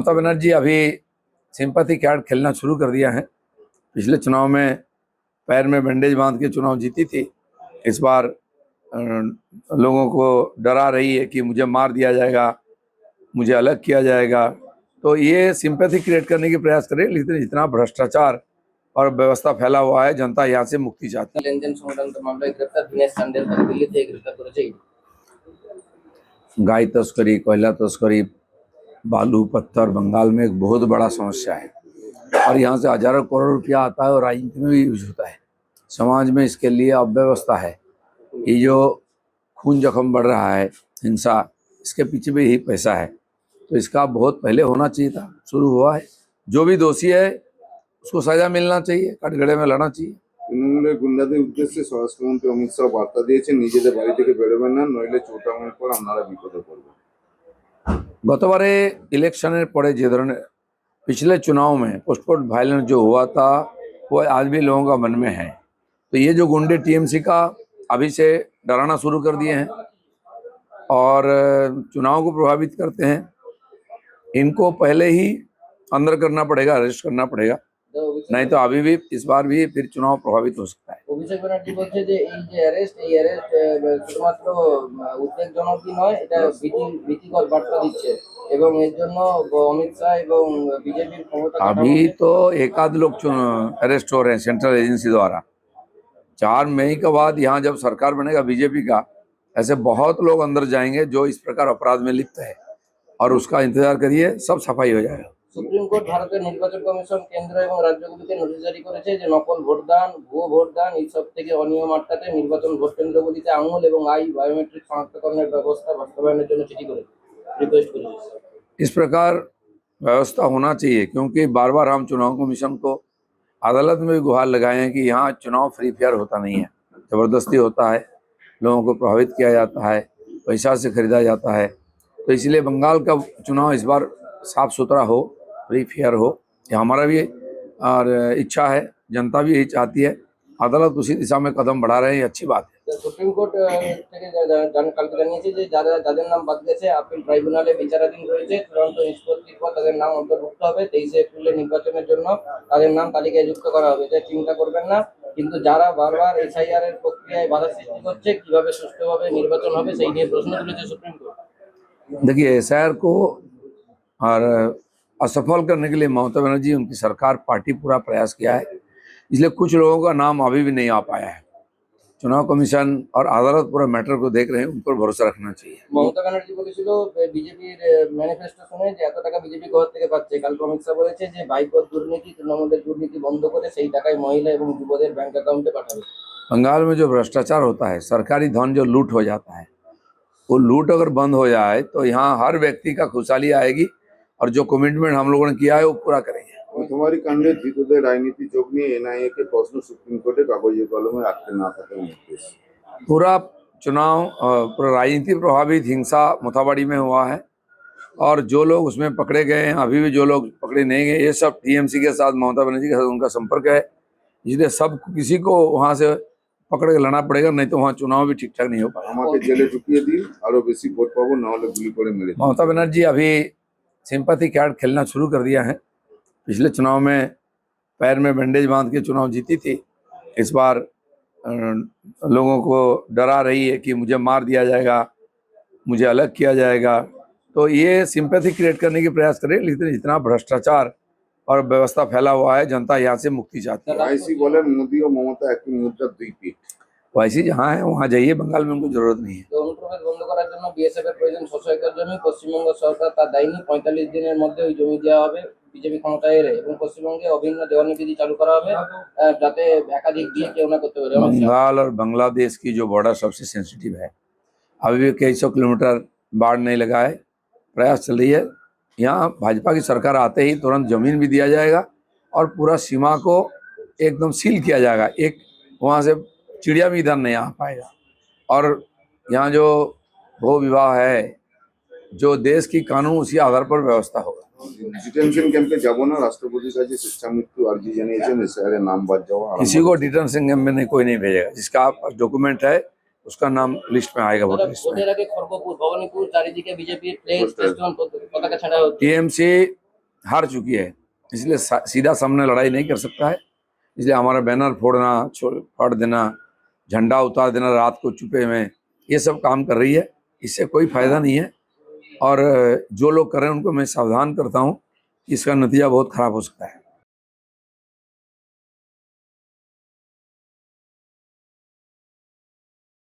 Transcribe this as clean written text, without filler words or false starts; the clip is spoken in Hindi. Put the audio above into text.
ममता बनर्जी अभी सिंपैथी कार्ड खेलना शुरू कर दिया है। पिछले चुनाव में पैर में बैंडेज बांध के चुनाव जीती थी। इस बार लोगों को डरा रही है कि मुझे मार दिया जाएगा, मुझे अलग किया जाएगा। तो ये सिंपैथी क्रिएट करने की प्रयास करे, लेकिन इतना भ्रष्टाचार और व्यवस्था फैला हुआ है, जनता यहाँ से मुक्ति चाहती है। लेनदेन संक्रांत मामलाয় গ্রেফতার দিনেশ চান্দের দিল্লি থেকে গ্রেফতার করেছে। गाय तस्करी, कोयला तस्करी, बालू पत्थर बंगाल में एक बहुत बड़ा समस्या है और यहाँ से हजारों करोड़ रुपया आता है और राजनीति में भी यूज होता है। समाज में इसके लिए अव्यवस्था है। ये जो खून जख्म बढ़ रहा है, हिंसा, इसके पीछे भी यही पैसा है। तो इसका बहुत पहले होना चाहिए था, शुरू हुआ है। जो भी दोषी है उसको सजा मिलना चाहिए, कटघरे में लड़ना चाहिए। তৃণমূলের গুন্ডাদের উদ্দেশ্যে স্বরাষ্ট্রমন্ত্রী অমিত শাহ বার্তা দিয়েছেন, নিজেদের বাড়ি থেকে বেরোবেন না, নইলে চোটামের পর আপনারা বিপদে পড়বেন। গতবারে ইলেকশনের পরে যে ধরনের पिछले चुनाव में पोस्टपोर्ट वायलेंस जो हुआ था वो आज भी लोगों का मन में है। तो ये जो गुंडे टीएमसी का अभी से डराना शुरू कर दिए हैं और चुनाव को प्रभावित करते हैं, इनको पहले ही अंदर करना पड़ेगा, अरेस्ट करना पड़ेगा, नहीं तो अभी भी इस बार भी फिर चुनाव प्रभावित हो सकता है। অভিষেক ব্যানার্জি বলছে যে এই যে অ্যারেস্ট শুধুমাত্র উদ্বেগজনকই নয়, এটা ভীতিকর বার্তা দিচ্ছে এবং এর জন্য অমিত শাহ এবং বিজেপির ক্ষমতা। अभी तो एक आध लोग अरेस्ट हो रहे हैं सेंट्रल एजेंसी द्वारा। 4 मई के बाद यहाँ जब सरकार बनेगा बीजेपी का, ऐसे बहुत लोग अंदर जाएंगे जो इस प्रकार अपराध में लिप्त है और उसका इंतजार करिए, सब सफाई हो जाएगा। সুপ্রিম কোর্ট ভারতের নির্বাচন কমিশন কেন্দ্র এবং রাজ্যগুলিকে নোটিশ জারি করেছে যে নকল ভোটদান, ভুয়ো ভোটদান এইসব থেকে অনিয়ম আটকাতে নির্বাচন ভোট কেন্দ্রগুলিতে আঙুল এবং বায়োমেট্রিক শনাক্তকরণের ব্যবস্থা বাস্তবায়নের জন্য চিঠি করে रिक्वेस्ट करें। इस प्रकार व्यवस्था होना चाहिए क्योंकि बार बार हम चुनाव कमीशन को अदालत में भी गुहार लगाए हैं कि यहाँ चुनाव फ्री फेयर होता नहीं है, ज़बरदस्ती होता है, लोगों को प्रभावित किया जाता है, पैसा से खरीदा जाता है। तो इसलिए बंगाल का चुनाव इस बार साफ सुथरा हो, फ्री फेयर हो, ये हमारा भी और इच्छा है, जनता भी यही चाहती है। अदालत उसी दिशा में कदम बढ़ा रहे हैं, ये अच्छी बात है। সুপ্রিম কোর্ট থেকে কালকে জানিয়েছে যে যাদের নাম বাদ গেছে আপিল ট্রাইব্যুনালে বিচারাধীন রয়েছে, চূড়ান্ত নিষ্পত্তির পর তাদের নাম অন্তর্ভুক্ত হবে। 23 এপ্রিলের নির্বাচনের জন্য তাদের নাম তালিকায় যুক্ত করা হবে। এটা চিন্তা করবেন না, কিন্তু যারা বারবার এসআইআর এর প্রক্রিয়ায় বাধা সৃষ্টি করছে, কিভাবে সুষ্ঠুভাবে নির্বাচন হবে সেই নিয়ে প্রশ্ন তুলেছে সুপ্রিম কোর্ট। देखिए, एसआईआर को और असफल करने के लिए ममता बनर्जी, उनकी सरकार, पार्टी पूरा प्रयास किया है, इसलिए कुछ लोगों का नाम अभी भी नहीं आ पाया है। चुनाव कमीशन और अदालत पूरा मैटर को देख रहे हैं, उन पर भरोसा रखना चाहिए। মমতা ব্যানার্জি বলেছিল বিজেপির ম্যানিফেস্টো শুনে যে এত টাকা বিজেপি ঘর থেকে পাচ্ছে। কালকে অমিত শাহ বলেছে যে ভাইপোর দুর্নীতি, তৃণমূলের দুর্নীতি বন্ধ করে সেই টাকায় মহিলা এবং যুবদের ব্যাংক অ্যাকাউন্টে পাঠাবে। बंगाल में जो भ्रष्टाचार होता है, सरकारी धन जो लूट हो जाता है, वो लूट अगर बंद हो जाए तो यहाँ हर व्यक्ति का खुशहाली आएगी और जो कमिटमेंट हम लोगों ने किया है वो पूरा करेंगे। অথমারি কাণ্ডে ধৃতদের রাজনীতি যোগ নিয়ে এনআইএ কে প্রশ্ন, সুপ্রিম কোর্টে কাগজে কলমে আটকে না থাকার নির্দেশ। पूरा चुनाव पूरा राजनीति प्रभावित हिंसा मोथाबाड़ी में हुआ है और जो लोग उसमें पकड़े गए हैं, अभी भी जो लोग पकड़े नहीं गए, ये सब टीएमसी के साथ, ममता बनर्जी के साथ उनका संपर्क है। इसलिए सब किसी को वहाँ से पकड़ के लाना पड़ेगा, नहीं तो वहाँ चुनाव भी ठीक ठाक नहीं हो पाएगा। আমাকে জেলে ঢুকিয়ে দিন, আরো বেশি ভোট পাবো, না হলে গুলি করে মেরে দিন। ममता बनर्जी अभी सिंपैथी कार्ड खेलना शुरू कर दिया है। पिछले चुनाव में पैर में बैंडेज बांध के चुनाव जीती थी। इस बार लोगों को डरा रही है कि मुझे मार दिया जाएगा, मुझे अलग किया जाएगा। तो ये सिंपैथी क्रिएट करने की प्रयास करे, लेकिन इतना भ्रष्टाचार और व्यवस्था फैला हुआ है, जनता यहाँ से मुक्ति चाहती है। আইসি বলেন মোদি ও মমতা একই মুদ্রার দুই পিঠ। वैसे जहाँ है वहाँ जाइए, बंगाल में उनको जरूरत नहीं है। অনুপ্রবেশ বন্ধ করার জন্য বিএসএফ এর প্রয়োজন 600 একর জমি। পশ্চিমবঙ্গ সরকার তা দেয়নি। 45 দিনের মধ্যে ওই জমি দেওয়া হবে বিজেপি ক্ষমতায় এলে, এবং পশ্চিমবঙ্গে অভিন্ন দেওয়ানি বিধি চালু করা হবে যাতে একাধিক দিয়ে কেউ না করতে পারে। बंगाल और बांग्लादेश की जो बॉर्डर सबसे सेंसिटिव है, अभी भी कई सौ किलोमीटर बाढ़ नहीं लगा है, प्रयास चल रही है। यहाँ भाजपा की सरकार आते ही तुरंत जमीन भी दिया जाएगा और पूरा सीमा को एकदम सील किया जाएगा। एक वहाँ से चिड़िया भी इधर नहीं आ पाएगा। और यहाँ जो भू विवाह है, जो देश की कानून, उसी आधार पर व्यवस्था होगा। ডিটেনশন ক্যাম্পে যাব না, রাষ্ট্রপতির কাছে স্বেচ্ছা মৃত্যু আর্জি জানিয়েছেন, এসআইআর নাম বাদ যাওয়া। किसी को डिटेंशन कैंप में कोई नहीं भेजेगा, जिसका डॉक्यूमेंट है उसका नाम लिस्ट में आएगा, वोटर लिस्ट में। ভোটের আগে খড়গপুর, ভবানীপুর চারিদিকে বিজেপির ফ্লেক্স, ফেস্টুন, পতাকা ছাড়া হচ্ছে। टीएमसी हार चुकी है, इसलिए सीधा सामने लड़ाई नहीं कर सकता है। इसलिए हमारा बैनर फोड़ना, फाड़ देना, झंडा उतार देना रात को चुपे में, ये सब काम कर रही है। इससे कोई फायदा नहीं है। और जो लोग कर रहे हैं उनको मैं सावधान करता हूँ कि इसका नतीजा बहुत खराब हो सकता है।